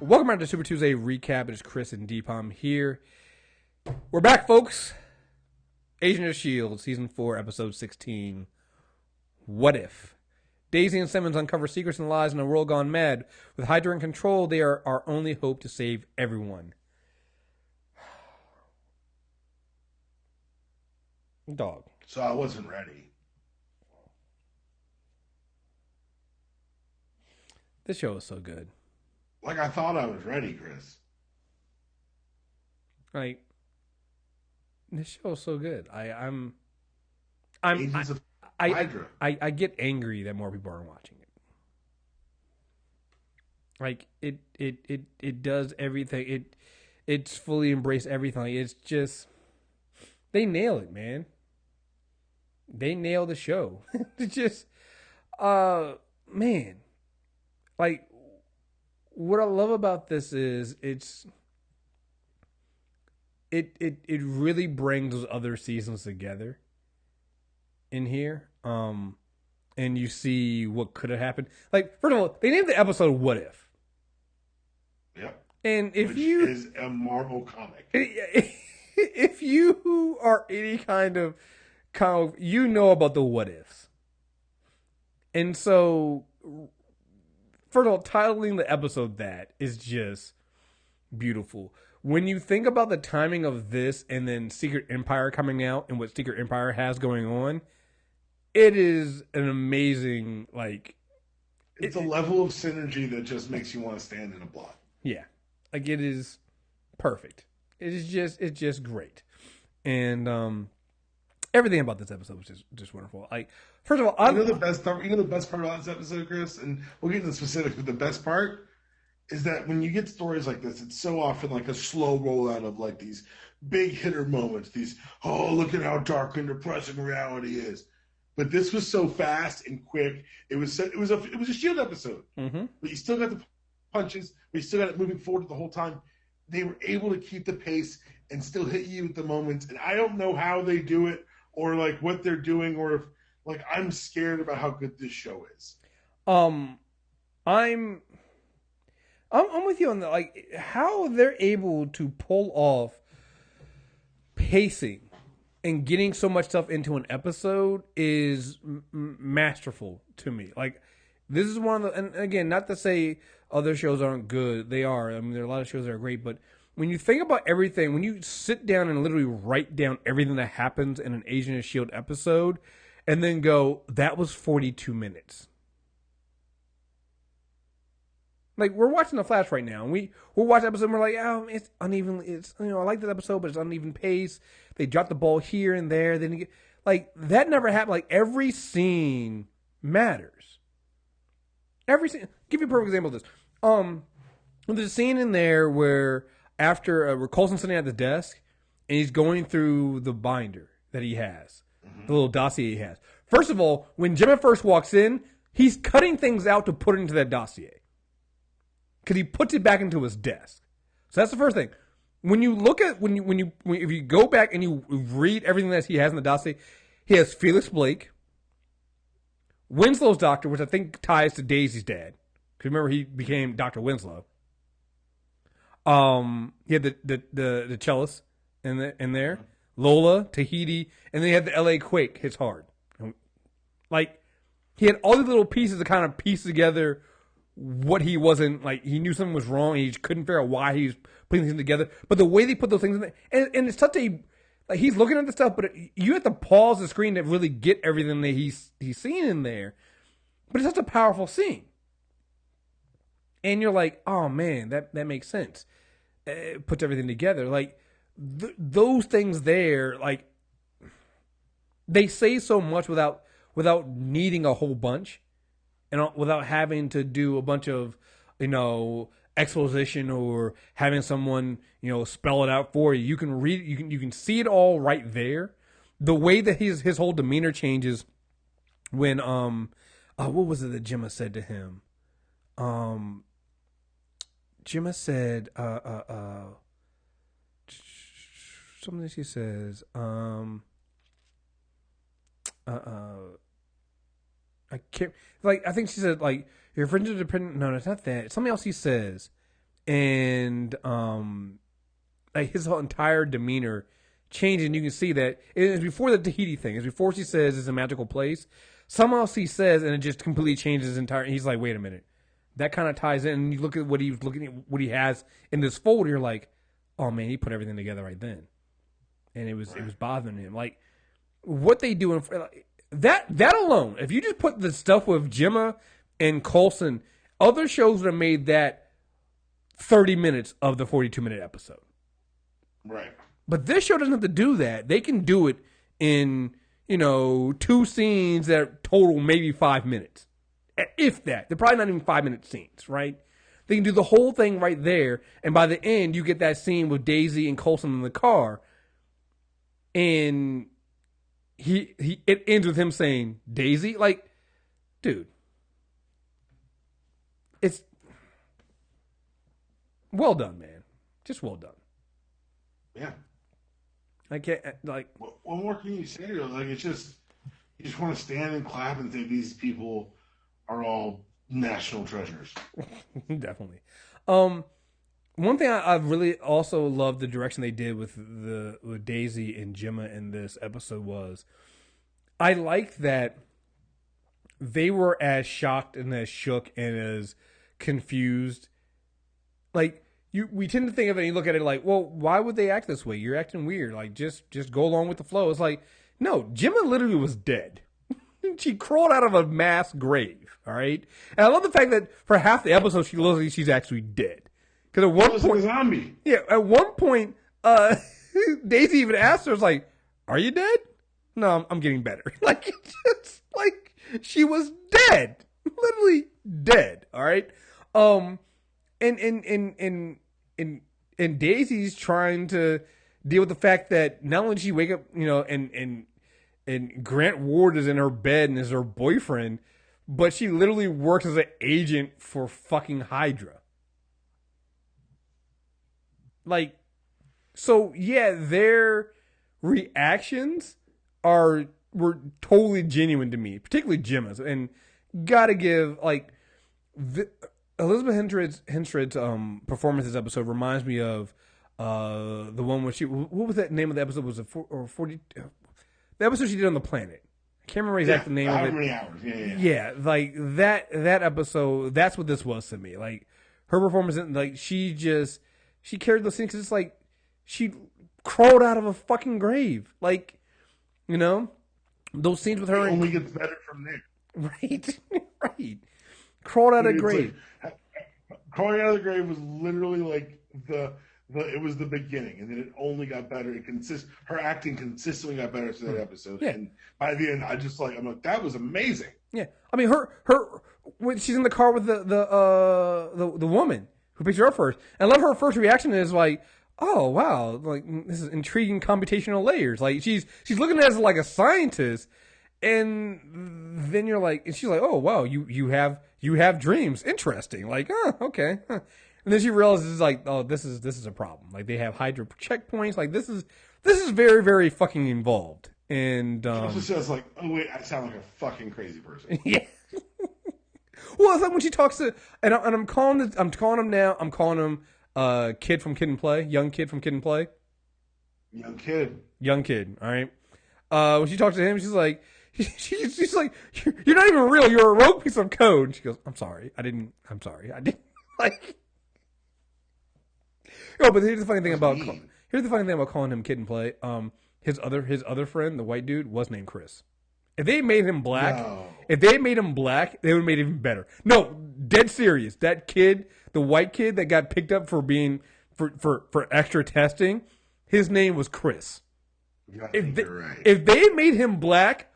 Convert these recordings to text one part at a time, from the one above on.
Welcome back to Super Tuesday Recap. It is Chris and Deepam here. We're back, folks. Agent of S.H.I.E.L.D., Season 4, Episode 16. What if? Daisy and Simmons uncover secrets and lies in a world gone mad. With Hydra in control, they are our only hope to save everyone. Dog. So I wasn't ready. This show is so good. Like I thought I was ready, Chris. Like, this show is so good. I'm Agents of Hydra. I get angry that more people aren't watching it. Like it does everything. It's fully embraced everything. It's just they nail it, man. They nail the show. It's just man. Like, what I love about this is it really brings those other seasons together in here. And you see what could have happened. Like, first of all, they named the episode "What If." Yep. And if Which you is a Marvel comic. if you are any kind of you know about the what ifs. And so, first of all, titling the episode that is just beautiful. When you think about the timing of this and then Secret Empire coming out and what Secret Empire has going on, it is an amazing, like... It's a level of synergy that just makes you want to stand in a block. Yeah. Like, it is perfect. It's just great. And everything about this episode was just wonderful. Like, first of all... You know the best part about this episode, Chris? And we'll get into the specifics, but the best part is that when you get stories like this, it's so often like a slow rollout of like these big hitter moments. These, oh, look at how dark and depressing reality is. But this was so fast and quick. It was a S.H.I.E.L.D. episode. Mm-hmm. But you still got the punches. But you still got it moving forward the whole time. They were able to keep the pace and still hit you at the moments. And I don't know how they do it or like what they're doing or if like I'm scared about how good this show is. I'm with you on that. Like, how they're able to pull off pacing and getting so much stuff into an episode is masterful to me. Like, this is one of the, and again, not to say other shows aren't good. They are. I mean, there are a lot of shows that are great, but when you think about everything, when you sit down and literally write down everything that happens in an Agent of S.H.I.E.L.D. episode and then go, that was 42 minutes. Like, we're watching The Flash right now, and we're watching the episode, and we're like, oh, it's uneven. It's, I like that episode, but it's uneven pace. They drop the ball here and there. Then like, that never happened. Like, every scene matters. Every scene. Give you a perfect example of this. There's a scene in there where where Coulson's sitting at the desk, and he's going through the binder that he has, the little dossier he has. First of all, when Gemma first walks in, he's cutting things out to put it into that dossier. Because he puts it back into his desk. So that's the first thing. When you look at if you go back and you read everything that he has in the dossier, he has Felix Blake, Winslow's doctor, which I think ties to Daisy's dad. Because remember, he became Dr. Winslow. He had the cellist in there, Lola, Tahiti, and then he had the L.A. Quake hits hard. Like, he had all these little pieces to kind of piece together what he wasn't, like, he knew something was wrong, and he just couldn't figure out why he was putting things together. But the way they put those things in there, and it's such a, like, he's looking at the stuff, but you have to pause the screen to really get everything that he's seeing in there. But it's such a powerful scene. And you're like, oh man, that makes sense. It puts everything together. Like, those things there, like, they say so much without needing a whole bunch. And without having to do a bunch of, exposition or having someone, spell it out for you. You can read, you can see it all right there. The way that his whole demeanor changes when, what was it that Gemma said to him? Gemma said, something she says, I can't, like, I think she said, like, your friends are dependent. No, it's not that. It's something else he says. and like his whole entire demeanor changed, and you can see that it's before the Tahiti thing. It's before she says it's a magical place. Somehow else he says, and it just completely changes his entire. He's like, wait a minute, that kind of ties in. And you look at what he's looking at, what he has in this folder. You're like, oh man, he put everything together right then, and it was bothering him. Like what they do in that alone. If you just put the stuff with Gemma and Coulson, other shows would have made that 30 minutes of the 42-minute episode. Right. But this show doesn't have to do that. They can do it in, 2 scenes that total maybe 5 minutes. If that. They're probably not even 5-minute scenes, right? They can do the whole thing right there, and by the end, you get that scene with Daisy and Coulson in the car, and it ends with him saying, Daisy? Like, dude. It's well done, man. Just well done. Yeah. I can't, like... What more can you say? Like, it's just... You just want to stand and clap and think these people are all national treasures. Definitely. One thing I really also loved the direction they did with Daisy and Gemma in this episode was I liked that they were as shocked and as shook and as confused. Like, we tend to think of it and you look at it like, well, why would they act this way? You're acting weird. Like, just go along with the flow. It's like, no, Gemma literally was dead. She crawled out of a mass grave, all right? And I love the fact that for half the episode, she looks like she's actually dead. Because at one point, like a zombie. Yeah, at one point, Daisy even asked her, "Was like, are you dead?" No, I'm getting better. Like, it's like she was dead, literally dead. All right. And Daisy's trying to deal with the fact that not only did she wake up, and Grant Ward is in her bed and is her boyfriend, but she literally works as an agent for fucking Hydra. Like, so yeah, their reactions were totally genuine to me, particularly Gemma's, and gotta give Elizabeth Henstrid's performance this episode reminds me of the one where what was that name of the episode? Was it 40? The episode she did on the planet. I can't remember exactly the name of it. How many hours? Yeah, like that episode. That's what this was to me. Like her performance, like she carried those things because it's like she crawled out of a fucking grave. Like, those scenes with her. It only gets better from there. Right, right. Crawled out of a grave. Like, crawling out of the grave was literally like it was the beginning, and then it only got better. Her acting consistently got better through that episode, and by the end, I'm like, that was amazing. Yeah, I mean, her when she's in the car with the woman who picks her up first, and I love her first reaction is like, oh wow, like this is intriguing computational layers. Like she's looking at it as like a scientist, and then you're like, and she's like, oh wow, you have dreams, interesting. Like, oh okay. Huh. And then she realizes, like, oh, this is a problem. Like, they have Hydra checkpoints. Like, this is very, very fucking involved. And it also says, like, oh wait, I sound like a fucking crazy person. Yeah. Well, it's like when she talks to, and I'm calling him now. I'm calling him kid from Kid and Play, young kid from Kid and Play. Young kid. All right. When she talks to him, she's like, you're not even real. You're a rogue piece of code. And she goes, I'm sorry. I didn't. Like. Oh, but here's the funny thing about calling him Kid and Play. His other friend, the white dude, was named Chris. If they made him black, they would have made it even better. No, dead serious. That kid, the white kid that got picked up for being for extra testing, his name was Chris. Yeah, you're right. If they had made him black,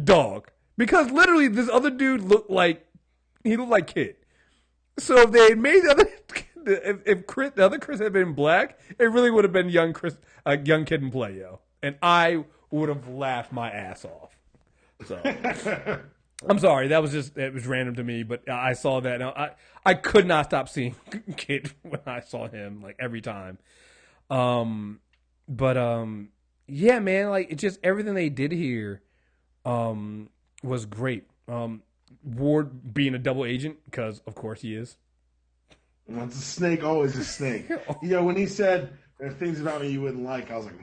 dog, because literally this other dude looked like Kid. So if they had made the other. If the other Chris had been black, it really would have been young Kid and Play, yo. And I would have laughed my ass off. So I'm sorry, it was random to me, but I saw that. And I could not stop seeing Kid when I saw him, like every time. Yeah, man, like it's just everything they did here, was great. Ward being a double agent, because of course he is. Once a snake, always a snake. When he said there's things about me you wouldn't like, I was like,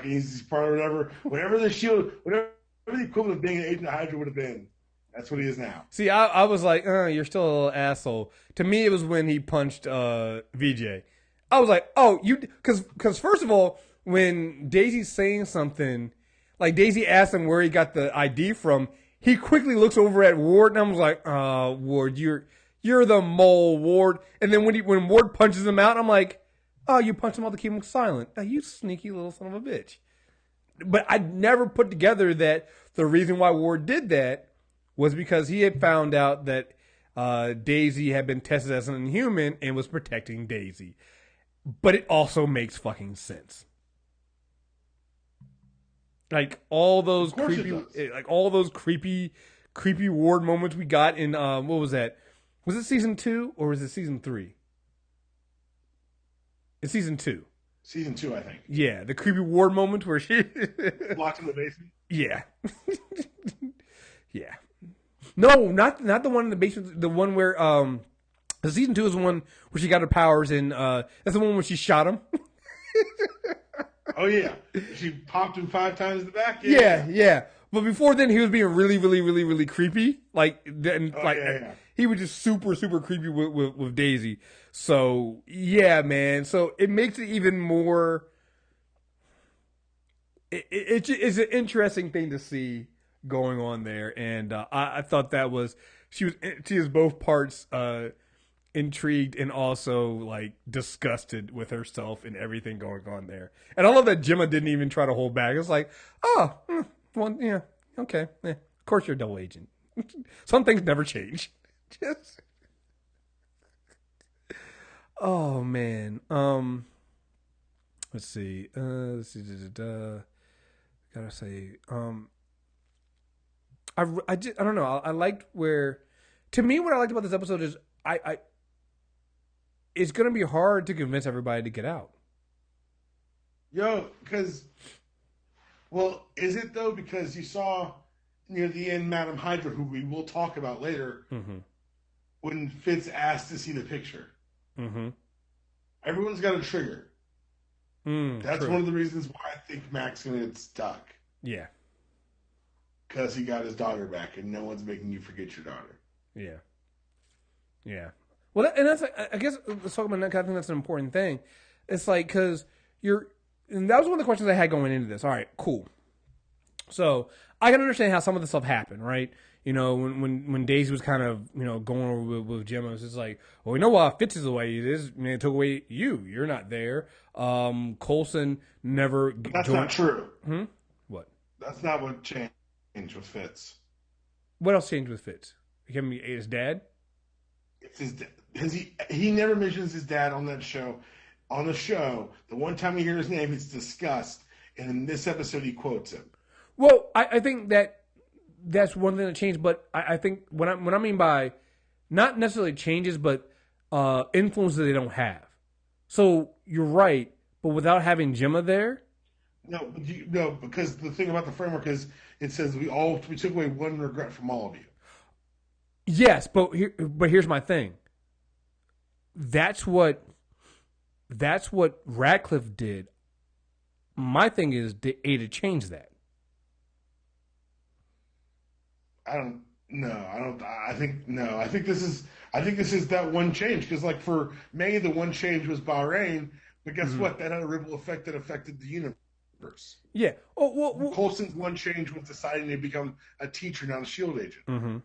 he's part of whatever the shield, whatever the equivalent of being an agent of Hydra would have been. That's what he is now. See, I was like, you're still a little asshole. To me, it was when he punched VJ. I was like, because first of all, when Daisy's saying something, like Daisy asked him where he got the ID from, he quickly looks over at Ward, and I was like, Ward, you're the mole, Ward. And then when Ward punches him out, I'm like, oh, you punched him out to keep him silent. Oh, you sneaky little son of a bitch. But I never put together that the reason why Ward did that was because he had found out that Daisy had been tested as an inhuman and was protecting Daisy. But it also makes fucking sense. Like all those creepy Ward moments we got in what was that? Was it season 2 or was it season 3? It's season 2. Season 2, I think. Yeah, the creepy Ward moment where she locked in the basement. Yeah. Yeah. No, not the one in the basement. The one where the season 2 is the one where she got her powers, and that's the one where she shot him. Oh yeah, she popped him 5 times in the back. Yeah. But before then, he was being really, really, really, really creepy. He was just super, super creepy with Daisy. So yeah, man. So it makes it even more. It's an interesting thing to see going on there, and I thought that was she was both parts intrigued and also like disgusted with herself and everything going on there. And I love that Gemma didn't even try to hold back. It's like, well, yeah, okay, of course you're a double agent. Some things never change. Just, oh man. Let's see. Gotta say, I don't know. I liked where, to me, what I liked about this episode is it's gonna be hard to convince everybody to get out. Is it though? Because you saw near the end, Madam Hydra, who we will talk about later, when Fitz asked to see the picture. Everyone's got a trigger. That's one of the reasons why I think Mac's gonna get stuck. Yeah. Because he got his daughter back, and no one's making you forget your daughter. Yeah. Well, and that's, I guess, let's talk about that. I think that's an important thing. It's like, because and that was one of the questions I had going into this. All right, cool. So I can understand how some of the stuff happened, right? When Daisy was kind of, going over with Gemma, it's like, well, Fitz is away. It took away you. You're not there. Coulson never. That's not true. What? That's not what changed with Fitz. What else changed with Fitz? Becoming his dad? It's his dad. He never mentions his dad on that show. On the show, the one time you hear his name, it's discussed, and in this episode, he quotes him. Well, I think that's one thing that changed, but I think what I mean by not necessarily changes, but influences they don't have. So you're right, but without having Gemma there. No, because the thing about the framework is it says we took away one regret from all of you. Yes, but here's my thing. That's what Radcliffe did. My thing is, did Aida change that? I think this is that one change, because like for May, the one change was Bahrain, but guess what? That had a ripple effect that affected the universe. Yeah. Oh well. Coulson's one change was deciding to become a teacher, not a shield agent.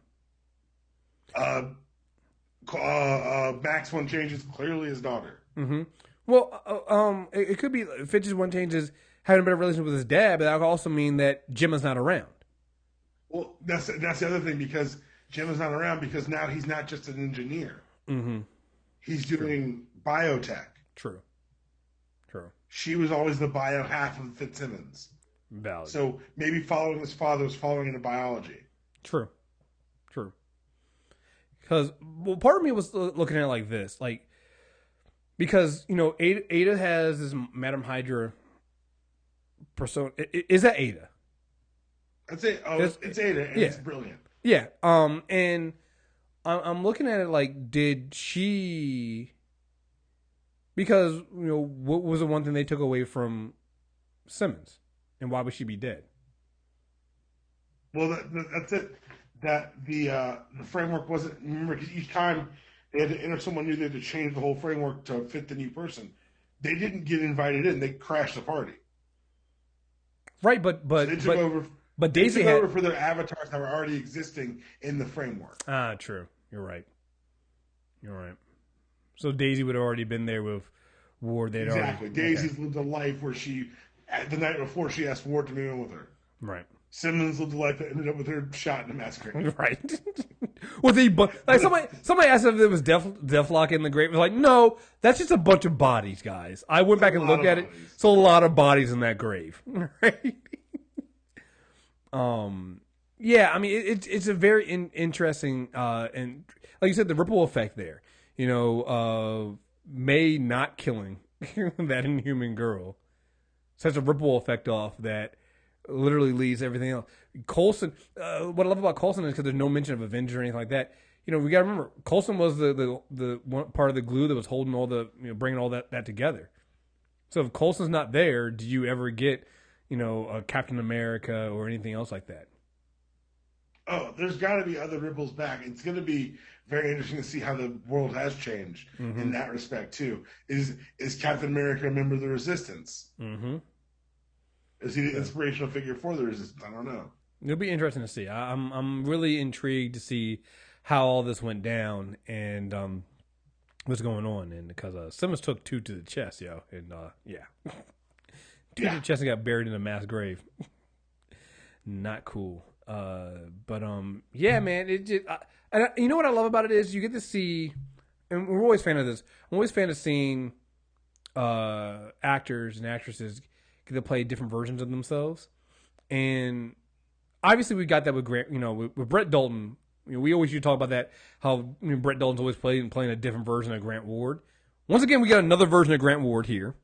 Mac's one change is clearly his daughter. Well, it could be Fitch's one change is having a better relationship with his dad, but that could also mean that Gemma's not around. Well, that's the other thing, because Gemma's not around, because now he's not just an engineer. He's doing biotech. True. She was always the bio half of Fitzsimmons. Valid. So maybe following his father was following into biology. True. Because, well, part of me was looking at it like this, like, because, Aida has this Madam Hydra persona. Is that Aida? I'd say, it's Aida, and it's brilliant. Yeah. And I'm looking at it like, did she? Because what was the one thing they took away from Simmons, and why would she be dead? Well, that's it. That the framework wasn't. Remember, 'cause each time they had to enter someone new, they had to change the whole framework to fit the new person. They didn't get invited in; they crashed the party. Right, but So they took over. But They Daisy took had over for their avatars that were already existing in the framework. true. You're right. So Daisy would have already been there with Ward. They'd Exactly. already, Daisy's lived a life where the night before, she asked Ward to move in with her. right. Simmons lived a life that ended up with her shot in a massacre. Right. Well, somebody asked if there was Deathlock in the grave. I was like, no, that's just a bunch of bodies, guys. I went back and looked at it. It's a lot of bodies in that grave. Right. Yeah, I mean, it's a very interesting, and like you said, the ripple effect there. May not killing that inhuman girl sets a ripple effect off that literally leads everything else. Coulson, what I love about Coulson is because there's no mention of Avenger or anything like that. We got to remember, Coulson was the one part of the glue that was holding all the, bringing all that together. So if Coulson's not there, do you ever get, a Captain America or anything else like that? Oh, there's got to be other ripples back. It's going to be very interesting to see how the world has changed in that respect too. Is Captain America a member of the Resistance? Mm-hmm. Is he the inspirational figure for the Resistance? I don't know. It'll be interesting to see. I'm really intrigued to see how all this went down and what's going on. And because Simmons took 2 to the chest, and yeah, 2 to the chest and got buried in a mass grave. Not cool. But yeah, man. It just and you know what I love about it is you get to see, and we're always a fan of this. I'm always a fan of seeing actors and actresses get to play different versions of themselves, and obviously we got that with Grant. With Brett Dalton. We always used to talk about that. How Brett Dalton's always playing a different version of Grant Ward. Once again, we got another version of Grant Ward here,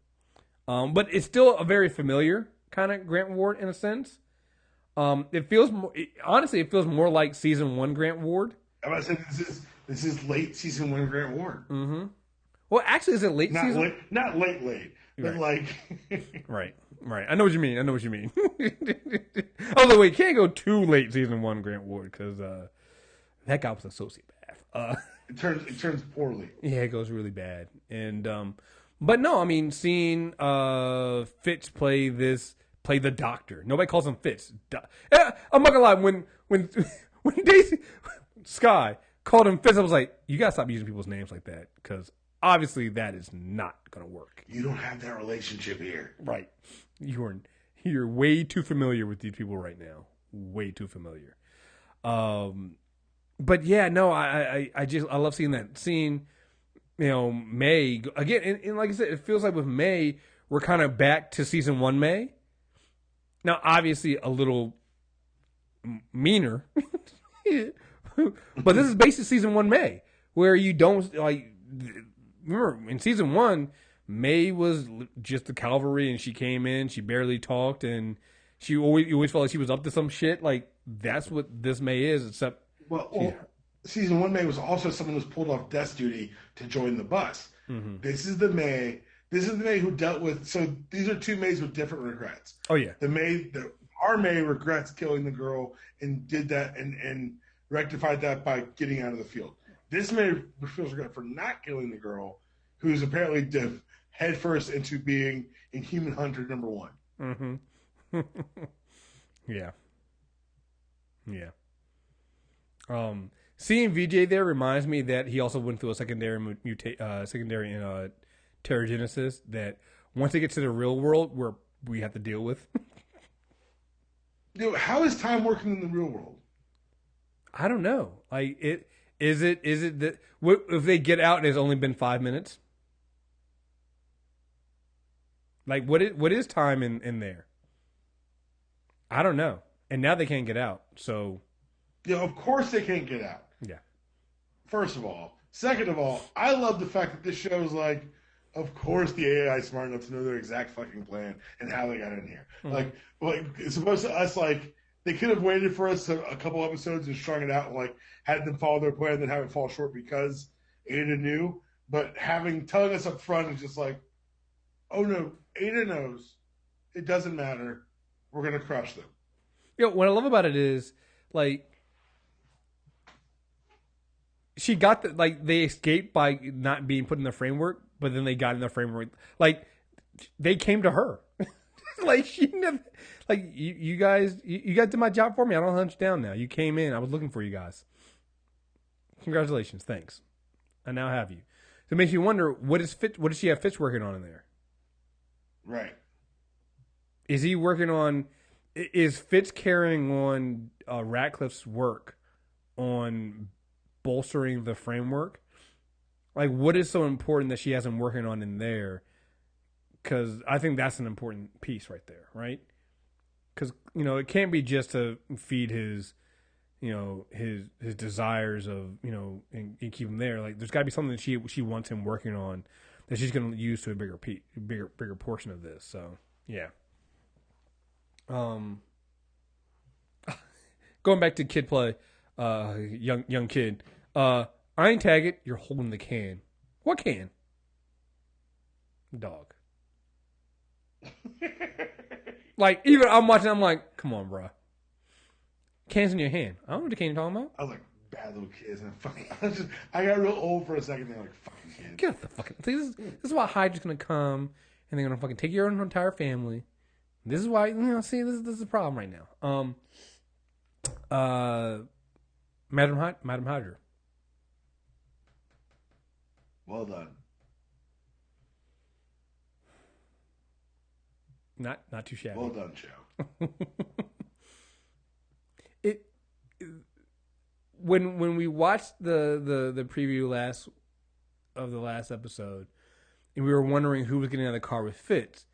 but it's still a very familiar kind of Grant Ward in a sense. It feels honestly, it feels more like season 1 Grant Ward. I was about to say this is late season 1 Grant Ward. Mm-hmm. Well, actually, is it late season? Not late, but like. Right. I know what you mean. Although we can't go too late season 1 Grant Ward because that guy was a sociopath. It turns poorly. Yeah, it goes really bad. And but no, I mean, seeing Fitz play the doctor. Nobody calls him Fitz. I'm not gonna lie. When Daisy Sky called him Fitz, I was like, you gotta stop using people's names like that because obviously that is not gonna work. You don't have that relationship here, right? You're way too familiar with these people right now. Way too familiar. But yeah, no, I love seeing that. Seeing May again, and like I said, it feels like with May we're kind of back to season 1 May. Now, obviously, a little meaner, but this is basically season 1 May, where you don't like. Remember, in season 1, May was just the cavalry, and she came in, she barely talked, and you always felt like she was up to some shit. Like that's what this May is, except season 1 May was also someone who was pulled off desk duty to join the bus. Mm-hmm. This is the May who dealt with. So these are 2 Mays with different regrets. Oh yeah, our May regrets killing the girl and did that and rectified that by getting out of the field. This May feels regret for not killing the girl, who's apparently headfirst into being Inhuman Hunter number 1. Mm-hmm. Yeah. Seeing VJ there reminds me that he also went through a secondary Terrigenesis that once they get to the real world where we have to deal with. How is time working in the real world? I don't know. Like is it that if they get out and it's only been 5 minutes? Like what is time in there? I don't know. And now they can't get out. So of course they can't get out. Yeah. First of all. Second of all, I love the fact that this show is like, of course the AI is smart enough to know their exact fucking plan and how they got in here. Mm-hmm. Like it's supposed to us like They could have waited for us a couple episodes and strung it out, and like had them follow their plan, and then have it fall short because Ada knew. But telling us up front is just like, oh no, Ada knows. It doesn't matter. We're gonna crush them. What I love about it is like she got they escaped by not being put in the framework, but then they got in the framework. Like they came to her. Like she never, like you guys did my job for me. I don't hunt you down now. You came in. I was looking for you guys. Congratulations. Thanks. I now have you. So it makes you wonder, what does she have Fitz working on in there? Right. Is he working on, is Fitz carrying on Ratcliffe's work on bolstering the framework? Like, what is so important that she has him working on in there? Because I think that's an important piece right there, right? Because, it can't be just to feed his, his desires of, and keep him there. Like, there's got to be something that she wants him working on that she's going to use to a bigger portion of this. So, yeah. Going back to kid play, young kid. I ain't tag it. You're holding the can. What can? Dog. Like, even I'm watching, I'm like, come on, bro. Can's in your hand. I don't know what the can you're talking about. I was like, bad little kids. And I got real old for a second. They're like, fucking kids. Get the fucking. This is why Hydra's gonna come and they're gonna fucking take your entire family. This is why, see, this is a problem right now. Madam Hydra. Well done. Not too shabby. Well done, Joe. When we watched the preview of the last episode, and we were wondering who was getting out of the car with Fitz,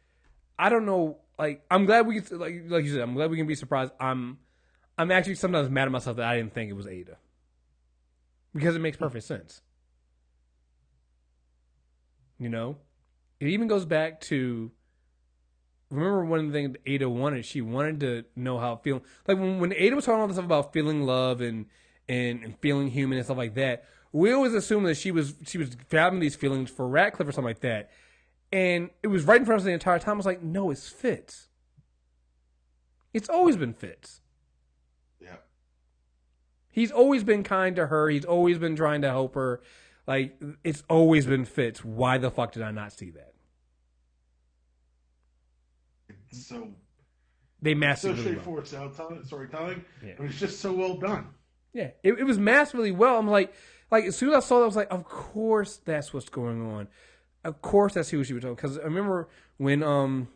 I don't know. Like, I'm glad we can, like you said, I'm glad we can be surprised. I'm actually sometimes mad at myself that I didn't think it was Ada, because it makes perfect sense. It even goes back to, remember one of the things Ada wanted? She wanted to know how feeling, like when Ada was talking all this stuff about feeling love and feeling human and stuff like that, we always assumed that she was having these feelings for Ratcliffe or something like that. And it was right in front of us the entire time. I was like, no, it's Fitz. It's always been Fitz. Yeah. He's always been kind to her. He's always been trying to help her. Like, it's always been Fitz. Why the fuck did I not see that? So they mastered so really straightforward storytelling. Yeah. But it's just so well done. Yeah, it was mastered really well. I'm like as soon as I saw that, I was like, of course that's what's going on. Of course that's who she was talking. Because I remember when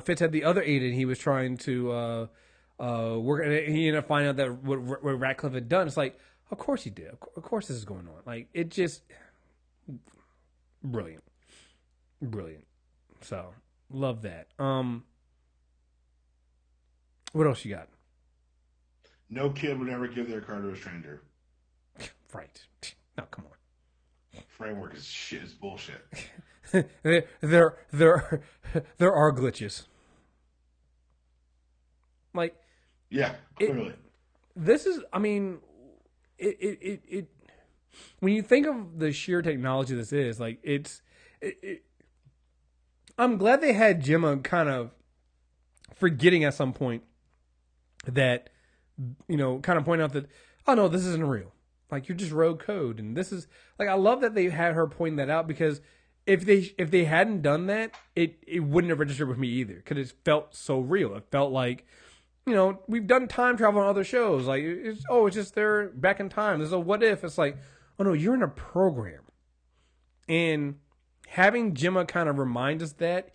Fitz had the other Ada, and he was trying to work, and he ended up finding out that what Ratcliffe had done. It's like, of course he did. Of course this is going on. Like, it just brilliant. So love that. What else you got? No kid would ever give their car to a stranger. Right. No, come on. Framework is shit. It's bullshit. there are glitches. Like, yeah, clearly. This is, I mean, it when you think of the sheer technology this is, like, I'm glad they had Gemma kind of forgetting at some point that, kind of point out that, oh no, this isn't real. Like, you're just rogue code, and this is, like, I love that they had her point that out, because if they hadn't done that, it wouldn't have registered with me either, because it felt so real. It felt like, we've done time travel on other shows. Like, it's just they're back in time. There's a what if. It's like, oh no, you're in a program, and having Gemma kind of remind us that,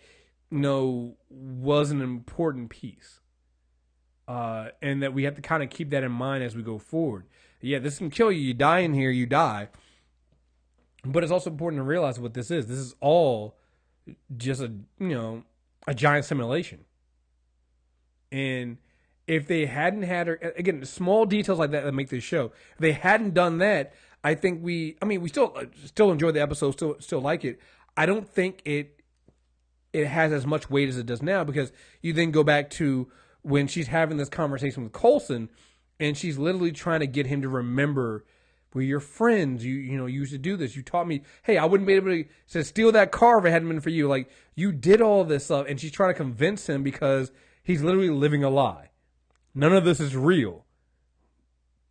was an important piece, and that we have to kind of keep that in mind as we go forward. Yeah, this can kill you. You die in here, you die. But it's also important to realize what this is. This is all just a giant simulation. And if they hadn't had her, again, small details like that make this show. If they hadn't done that, I think we still enjoy the episode, still like it. I don't think it has as much weight as it does now, because you then go back to when she's having this conversation with Coulson, and she's literally trying to get him to remember, we're your friends. You know, you used to do this. You taught me, hey, I wouldn't be able to steal that car if it hadn't been for you. Like, you did all this stuff. And she's trying to convince him because he's literally living a lie. None of this is real.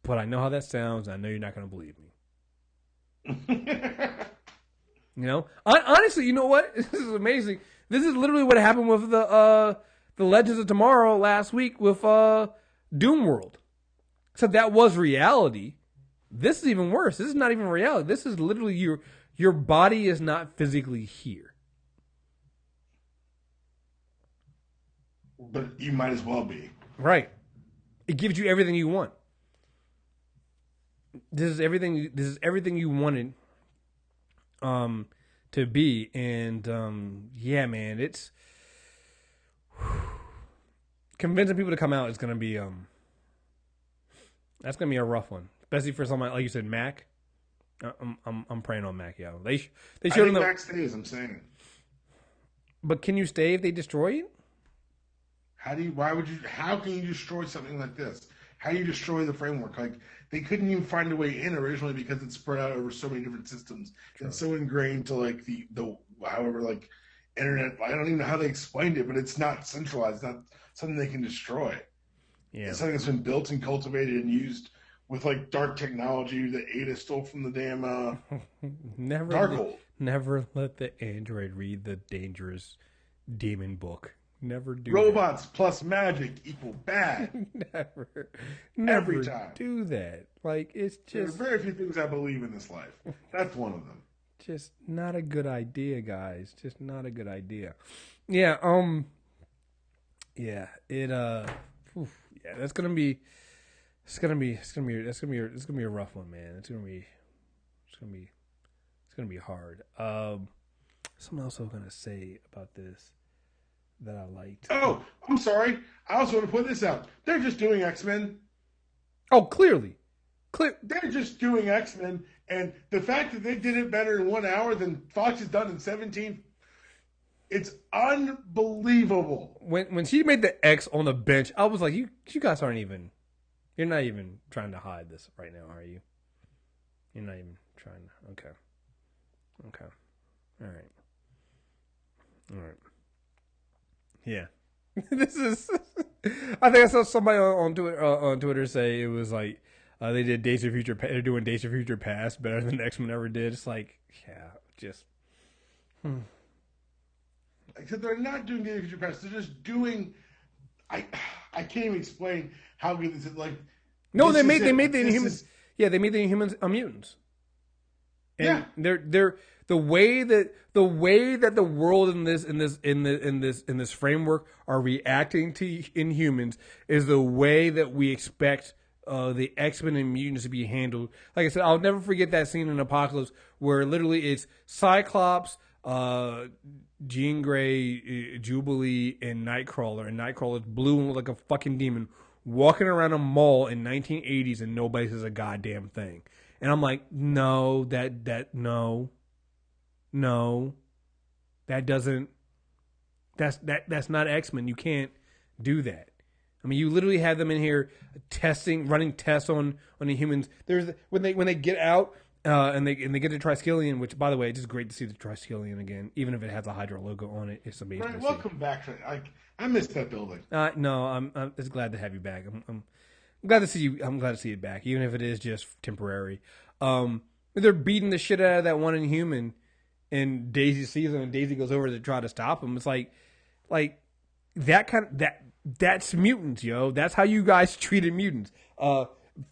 But I know how that sounds, and I know you're not going to believe me. You know? Honestly, you know what? This is amazing. This is literally what happened with the Legends of Tomorrow last week with Doom World. Except that was reality. This is even worse. This is not even reality. This is literally your body is not physically here. But you might as well be. Right. It gives you everything you want. This is everything you wanted to be. And yeah, man, it's convincing people to come out is gonna be that's gonna be a rough one. Especially for somebody like you said, Mac. I'm praying on Mac, yo. They showed him Mac stays. I'm saying. But can you stay if they destroy it? How can you destroy something like this? How do you destroy the framework? Like, they couldn't even find a way in originally because it's spread out over so many different systems. Sure. And so ingrained to like the however, like, internet. I don't even know how they explained it, but it's not centralized. It's not something they can destroy. Yeah. It's something that's been built and cultivated and used with like dark technology that Ada stole from the damn Darkhold. Never let the android read the dangerous demon book. Never do robots that. Plus magic equal bad. Never every time do that. Like, it's just, there are very few things I believe in this life. That's one of them. Just not a good idea, guys. Just not a good idea. Yeah. Yeah. It. Yeah. That's gonna be. It's gonna be a rough one, man. It's gonna be hard. Something else I was gonna say about this that I liked. Oh, I'm sorry. I also want to put this out. They're just doing X-Men. Oh, clearly. They're just doing X-Men, and the fact that they did it better in 1 hour than Fox has done in 17, it's unbelievable. When she made the X on the bench, I was like, you guys aren't even. You're not even trying to hide this right now, are you? You're not even trying to. Okay. All right. Yeah. This is. I think I saw somebody on Twitter say it was like they did Days of Future. They're doing Days of Future Past better than X-Men ever did. It's like, yeah, just. Except they're not doing Days of Future Past. They're just doing. I can't even explain how good this is. Like, no, they made the Inhumans. Yeah, they made the Inhumans mutants. And they're the way that the world in this framework are reacting to Inhumans is the way that we expect the X-Men and mutants to be handled. Like I said, I'll never forget that scene in Apocalypse where literally it's Cyclops, Jean Grey, Jubilee, and Nightcrawler. And Nightcrawler's blue and like a fucking demon walking around a mall in 1980s and nobody says a goddamn thing. And I'm like, no, that's not X-Men. You can't do that. I mean, you literally have them in here running tests on the humans. There's when they get out and they get to Triskelion, which, by the way, it's just great to see the Triskelion again, even if it has a Hydra logo on it. It's amazing. Right, welcome back. I missed that building. No, I'm just glad to have you back. I'm glad to see you. I'm glad to see it back, even if it is just temporary. They're beating the shit out of that one Inhuman, and Daisy sees him, and Daisy goes over to try to stop him. It's like that kind of that's mutants, yo. That's how you guys treated mutants.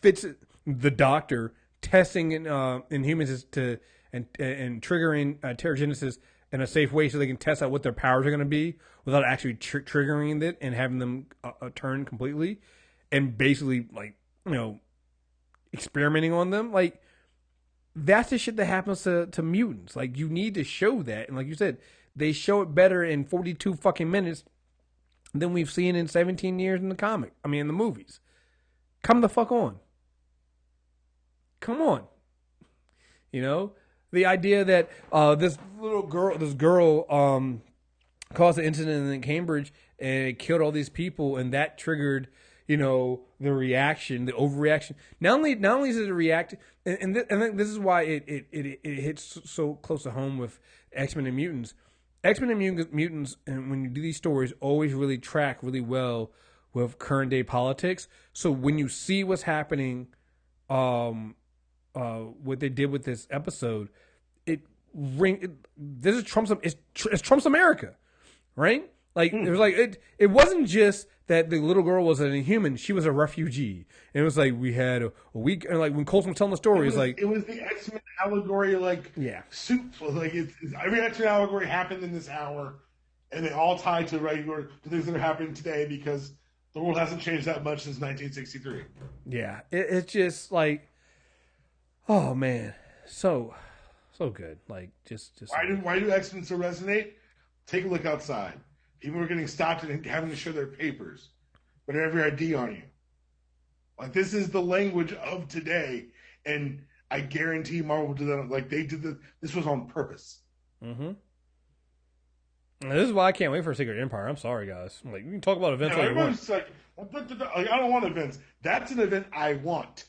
Fitz, the Doctor, testing Inhumans and triggering Terrigenesis in a safe way so they can test out what their powers are going to be without actually triggering it and having them turn completely, and basically experimenting on them. Like, that's the shit that happens to mutants. Like, you need to show that, and like you said, they show it better in 42 fucking minutes than we've seen in 17 years in the movies. Come the fuck on. Come on. The idea that this girl caused an incident in Cambridge and it killed all these people, and that triggered, the reaction, the overreaction. Not only is it a react, and I think this is why it hits so close to home with X-Men and Mutants. X-Men and Mutants, and when you do these stories, always really track really well with current day politics. So when you see what's happening, what they did with this episode, this is it's Trump's America, right? Like it was like it wasn't just that the little girl was an inhuman; she was a refugee. And it was like we had a week, and like when Colson was telling the story, it was the X-Men allegory, soup. Like every X-Men allegory happened in this hour, and they all tie to regular things that are happening today because the world hasn't changed that much since 1963. Yeah, it's just like, oh man, so good. Like just why do X-Men so resonate? Take a look outside. People are getting stopped and having to show their papers, but have your ID on you. Like this is the language of today, and I guarantee Marvel did that. Like they did this was on purpose. Mm-hmm. This is why I can't wait for Secret Empire. I'm sorry, guys. Like we can talk about events. Everyone's like, I don't want events. That's an event I want.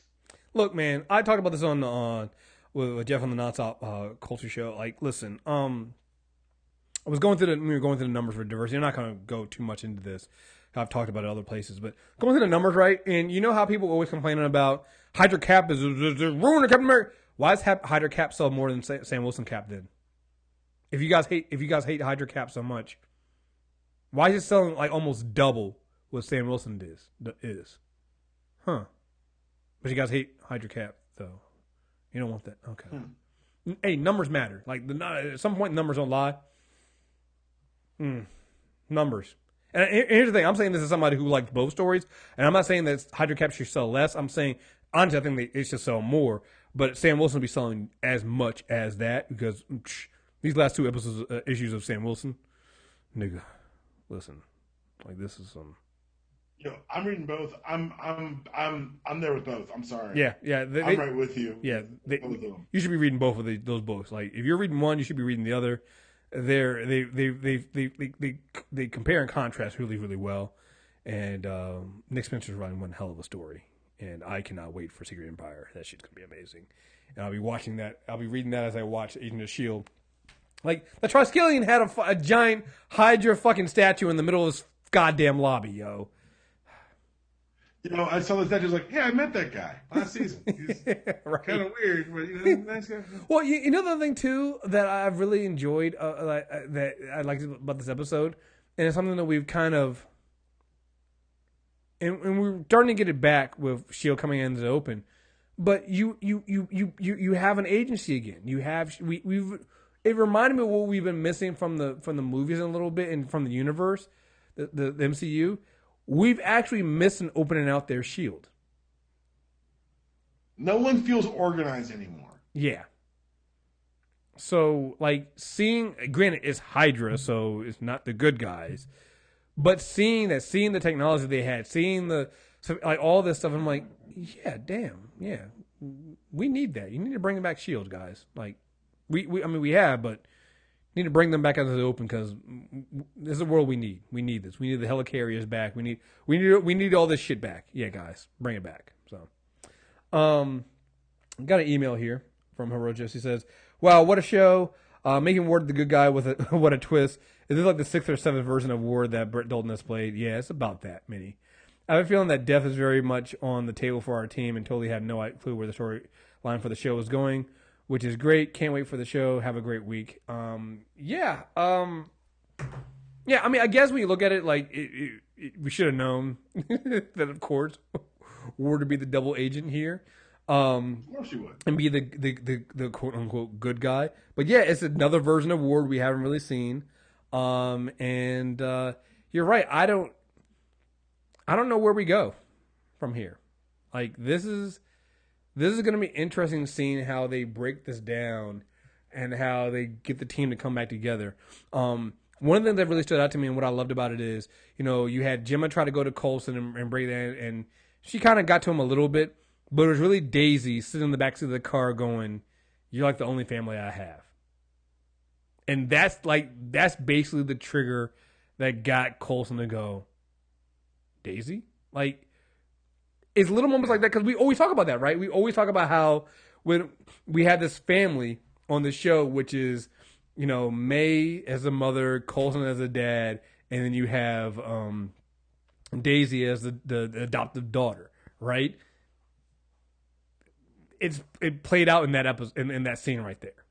Look, man, I talked about this on with Jeff on the Nonstop Culture Show. Like, listen, we were going through the numbers for diversity. I'm not going to go too much into this. I've talked about it other places, but going through the numbers, right? And you know how people always complaining about Hydra Cap is ruining Captain America. Why does Hydra Cap sell more than Sam Wilson Cap did? If you guys hate Hydra Cap so much, why is it selling like almost double what Sam Wilson is? Huh? But you guys hate Hydra Cap though. You don't want that. Okay. Hey, numbers matter. Like at some point, numbers don't lie. Numbers. And here's the thing. I'm saying this as somebody who likes both stories, and I'm not saying that Hydra Cap should sell less. I'm saying honestly, I think it should sell more. But Sam Wilson will be selling as much as that because these last two issues of Sam Wilson, nigga, listen, like this is some. Yo, I'm reading both. I'm there with both. I'm sorry. Yeah. I'm right with you. Yeah, you should be reading both of those books. Like if you're reading one, you should be reading the other. They compare and contrast really, really well. And Nick Spencer's writing one hell of a story, and I cannot wait for Secret Empire. That shit's gonna be amazing. And I'll be watching that. I'll be reading that as I watch Agent of S.H.I.E.L.D. Like the Triskelion had a giant Hydra fucking statue in the middle of this goddamn lobby, yo. I saw the statue. I was like, yeah, I met that guy last season. He's right. Kind of weird, but nice guy. Well, the other thing too that I've really enjoyed that I liked about this episode, and it's something that we've kind of, and we're starting to get it back with S.H.I.E.L.D. coming into the open, but you have an agency again. You have we've. It reminded me of what we've been missing from the movies a little bit and from the universe, the MCU. We've actually missed an opening out their S.H.I.E.L.D. No one feels organized anymore. Yeah. So, like, granted, it's Hydra, so it's not the good guys, but seeing the technology they had, all this stuff, I'm like, yeah, damn, yeah, we need that. You need to bring back S.H.I.E.L.D., guys. Like, we have, but need to bring them back out to the open because this is the world we need. We need this. We need the helicarriers back. We need all this shit back. Yeah, guys, bring it back. So, got an email here from Hirojo. He says, "Wow, what a show! Making Ward the good guy with what a twist. Is this like the 6th or 7th version of Ward that Brett Dalton has played? Yeah, it's about that, Minnie. I have a feeling that death is very much on the table for our team and totally have no clue where the storyline for the show is going." Which is great. Can't wait for the show. Have a great week. Yeah. I mean, I guess when you look at it, like we should have known that, of course, Ward would be the double agent here. Of course you would. And be the quote unquote good guy. But yeah, it's another version of Ward we haven't really seen. And you're right. I don't know where we go from here. Like this is going to be interesting seeing how they break this down and how they get the team to come back together. One of the things that really stood out to me and what I loved about it is, you had Gemma try to go to Coulson and break that, and she kind of got to him a little bit, but it was really Daisy sitting in the backseat of the car going, "You're like the only family I have." And that's basically the trigger that got Coulson to go, Daisy? Like, it's little moments like that, because we always talk about that, right? We always talk about how when we had this family on the show, which is, May as a mother, Coulson as a dad, and then you have Daisy as the adoptive daughter, right? It played out in that episode, in that scene right there,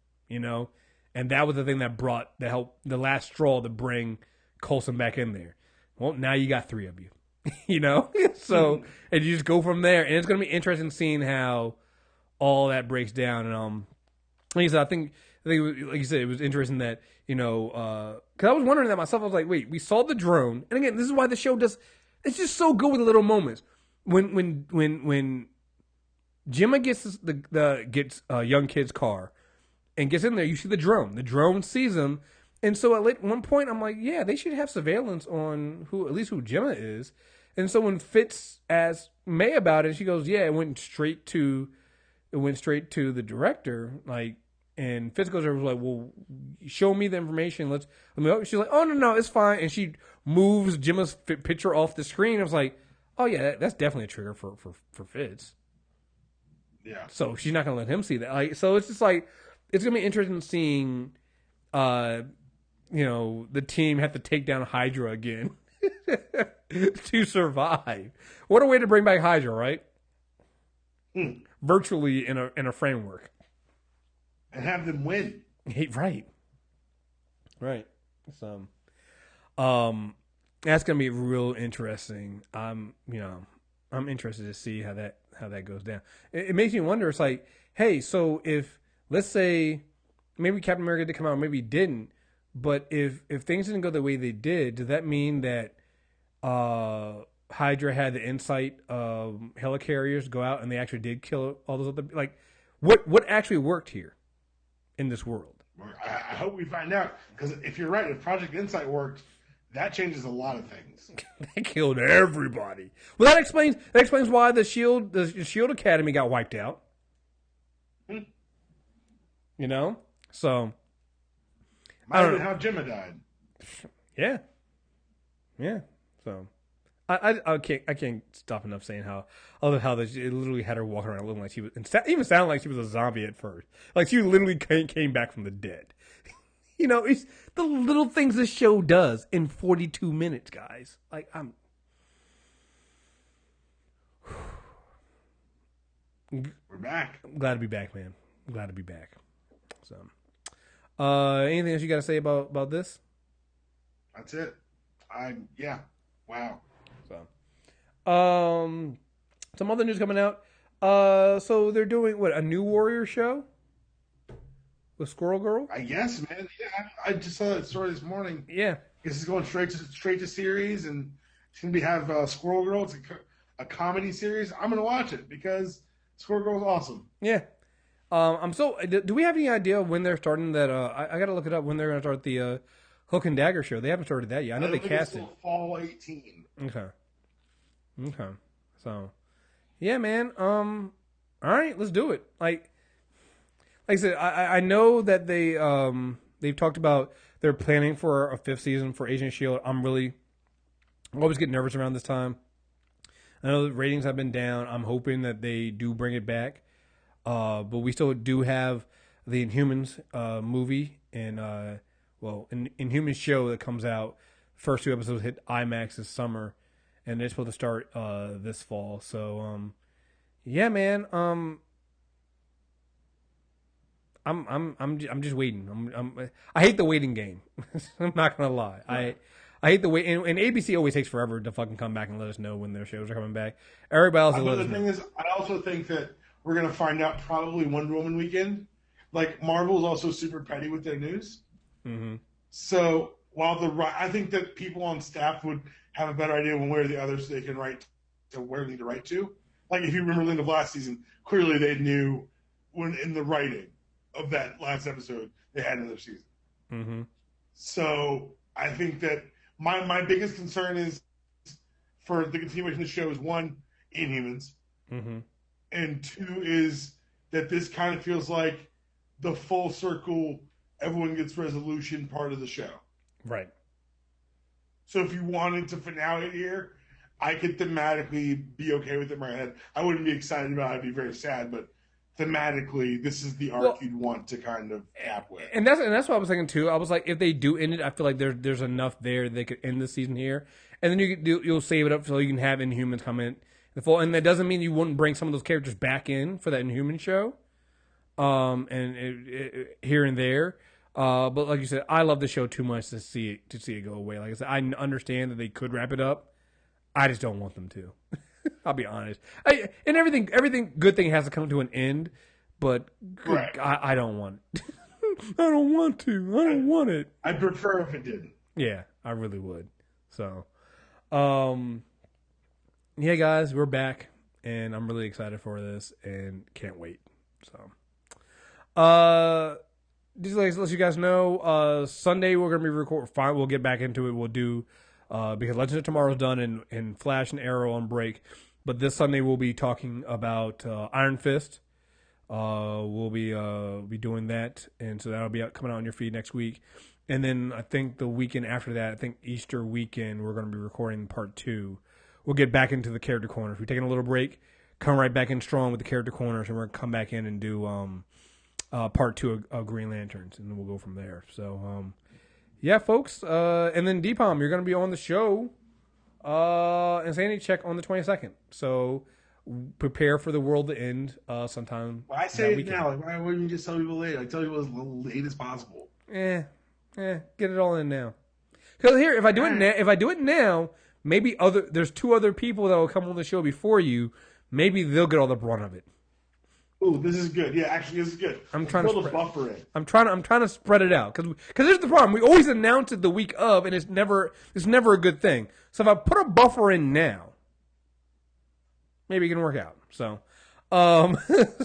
and that was the thing that helped the last straw to bring Coulson back in there. Well, now you got three of you, so, and you just go from there, and it's going to be interesting seeing how all that breaks down. And like you said, I think it was, like you said, it was interesting that because I was wondering that myself. I was like, wait, we saw the drone, and again, this is why the show does. It's just so good with the little moments when Gemma gets gets a young kid's car and gets in there. You see the drone. The drone sees him, and so at one point, I'm like, yeah, they should have surveillance on at least who Gemma is. And so when Fitz asked May about it, she goes, yeah, it went straight to the director, like. And Fitz goes over like, well, show me the information. She's like, oh no, it's fine. And she moves Gemma's picture off the screen. I was like, oh yeah, that's definitely a trigger for Fitz. Yeah. So she's not gonna let him see that. Like, so it's just like, it's gonna be interesting seeing, the team have to take down Hydra again to survive. What a way to bring back Hydra, right? Virtually in a framework. And have them win. Right. So, that's gonna be real interesting. I'm interested to see how that goes down. It makes me wonder. It's like, hey, so if let's say maybe Captain America did come out, maybe he didn't, but if things didn't go the way they did, does that mean that Hydra had the insight of helicarriers go out and they actually did kill all those other, like, what actually worked here in this world? I hope we find out, because if you're right, if Project Insight worked, that changes a lot of things. They killed everybody. Well, that explains why the Shield Academy got wiped out. So Might have been how Gemma died. Yeah. So I can't stop enough saying how it literally had her walking around looking like she was, and even sounded like she was a zombie at first. Like she literally came back from the dead. It's the little things this show does in 42 minutes, guys. Like we're back. I'm glad to be back, man. I'm glad to be back. So, anything else you got to say about this? That's it. Wow. So, some other news coming out. So they're doing a new Warrior show with Squirrel Girl. I guess, man. Yeah, I just saw that story this morning. Yeah, This is going straight to series, and it's gonna have Squirrel Girl. It's a comedy series. I'm gonna watch it because Squirrel Girl is awesome. Yeah. Do we have any idea when they're starting that? I got to look it up when they're going to start the Hook and Dagger show. They haven't started that yet. I know they cast it. Fall 18. Okay. So, yeah, man. All right, let's do it. Like I said, I know that they've talked about they're planning for a 5th season for Agent of Shield. I always get nervous around this time. I know the ratings have been down. I'm hoping that they do bring it back. But we still do have the Inhumans movie and Inhumans show that comes out. First 2 episodes hit IMAX this summer, and they're supposed to start this fall. So yeah, man. I'm just waiting. I hate the waiting game. I'm not gonna lie. Yeah. I hate the wait, and ABC always takes forever to fucking come back and let us know when their shows are coming back. Everybody else. But the thing is, I also think that we're gonna find out probably Wonder Woman weekend. Like Marvel's also super petty with their news. Mm-hmm. So while I think that people on staff would have a better idea one way or the other, so they can write to where they need to write to. Like if you remember the end of last season, clearly they knew when in the writing of that last episode they had another season. Mm-hmm. So I think that my biggest concern is for the continuation of the show is 1, Inhumans, and 2 is that this kind of feels like the full circle, everyone gets resolution part of the show. Right. So if you wanted to finale it here, I could thematically be okay with it in my head. I wouldn't be excited about it. I'd be very sad, but thematically, this is the arc you'd want to kind of cap with. And that's what I was thinking too. I was like, if they do end it, I feel like there's enough there they could end the season here, and then you'll save it up so you can have Inhumans come in the full. And that doesn't mean you wouldn't bring some of those characters back in for that Inhuman show, here and there. But like you said, I love the show too much to see it go away. Like I said, I understand that they could wrap it up. I just don't want them to. I'll be honest. And everything good thing has to come to an end, but I don't want it. I don't want to. I don't want it. I'd prefer if it didn't. Yeah, I really would. So, yeah, guys, we're back, and I'm really excited for this, and can't wait. So, just to let you guys know, Sunday we're gonna be recording. Fine, we'll get back into it. We'll do because Legends of Tomorrow's done, and Flash and Arrow on break. But this Sunday we'll be talking about Iron Fist. We'll be doing that, and so that'll be coming out on your feed next week. And then I think the weekend after that, I think Easter weekend, we're going to be recording part 2. We'll get back into the character corners. We're taking a little break, come right back in strong with the character corners, and we're going to come back in and do part 2 of Green Lanterns, and then we'll go from there. So, yeah, folks. And then Deepom, you're going to be on the show, Insanity Check on the 22nd. So prepare for the world to end sometime. Well, I say it now. Like, why wouldn't you just tell people later? Like, tell people as late as possible. Get it all in now. Because here, if I do it now, maybe there's 2 other people that will come on the show before you. Maybe they'll get all the brunt of it. Ooh, this is good. Yeah, actually, this is good. I'm trying to build a buffer in. I'm trying to spread it out because here's the problem. We always announce it the week of, and it's never a good thing. So if I put a buffer in now, maybe it can work out. So,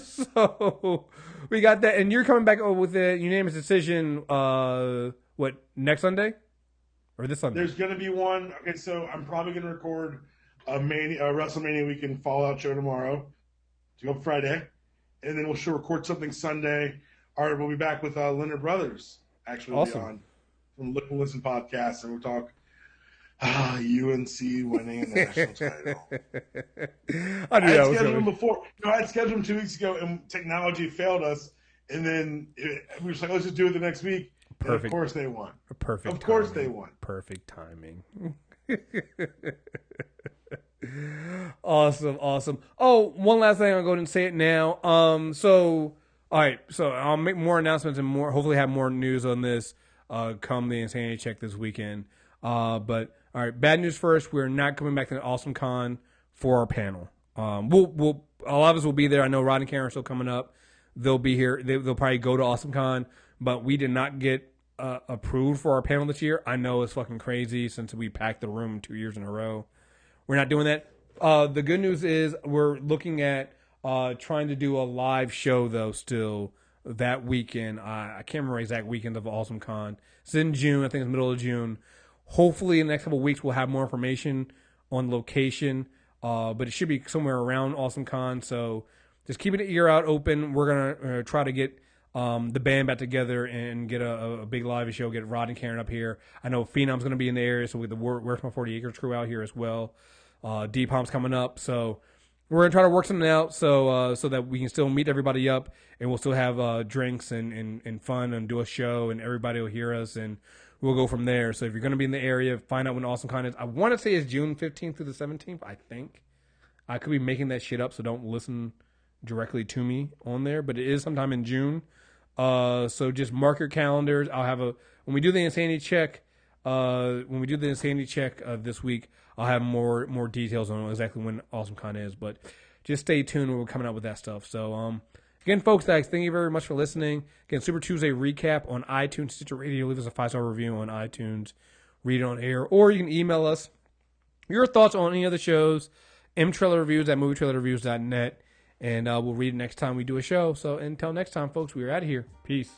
so we got that, and you're coming back with the unanimous decision. What, next Sunday or this Sunday? There's going to be one. Okay, so I'm probably going to record a WrestleMania weekend Fallout show tomorrow. To go Friday. And then we'll record something Sunday. All right, we'll be back with Leonard Brothers. Actually, we'll be on from Look and Listen podcast, and we'll talk UNC winning a national title. I had scheduled him before. I had scheduled him 2 weeks ago, and technology failed us. And then we were just like, let's just do it the next week. Perfect. And of course, they won. Perfect. Of course, they won. Perfect timing. Awesome. Oh, one last thing. I'll go ahead and say it now. So I'll make more announcements and hopefully have more news on this come the Insanity Check this weekend. But all right, bad news first. We're not coming back to the Awesome Con for our panel. We'll a lot of us will be there. I know Rod and Karen are still coming up. They'll be here. They'll probably go to Awesome Con, but we did not get approved for our panel this year. I know it's fucking crazy since we packed the room 2 years in a row. We're not doing that. The good news is we're looking at trying to do a live show, though, still that weekend. I can't remember the exact weekend of Awesome Con. It's in June. I think it's middle of June. Hopefully, in the next couple of weeks, we'll have more information on location. But it should be somewhere around Awesome Con. So just keeping an ear out open. We're going to try to get the band back together and get a big live show, get Rod and Karen up here. I know Phenom's going to be in the area, so with the Where's My 40 Acres crew out here as well. D-Pomp's coming up, so we're going to try to work something out so that we can still meet everybody up, and we'll still have drinks and fun and do a show, and everybody will hear us, and we'll go from there. So if you're going to be in the area, find out when Awesome Con is. I want to say it's June 15th through the 17th, I think. I could be making that shit up, so don't listen directly to me on there, but it is sometime in June. So just mark your calendars. I'll have when we do the Insanity Check this week, I'll have more details on exactly when Awesome Con is, but just stay tuned. We're coming out with that stuff. So, again, folks, thank you very much for listening. Again, Super Tuesday recap on iTunes, Stitcher Radio. Leave us a 5-star review on iTunes. Read it on air, or you can email us your thoughts on any of the shows, mtrailerreviews@movietrailerreviews.net, and we'll read it next time we do a show. So until next time, folks, we are out of here. Peace.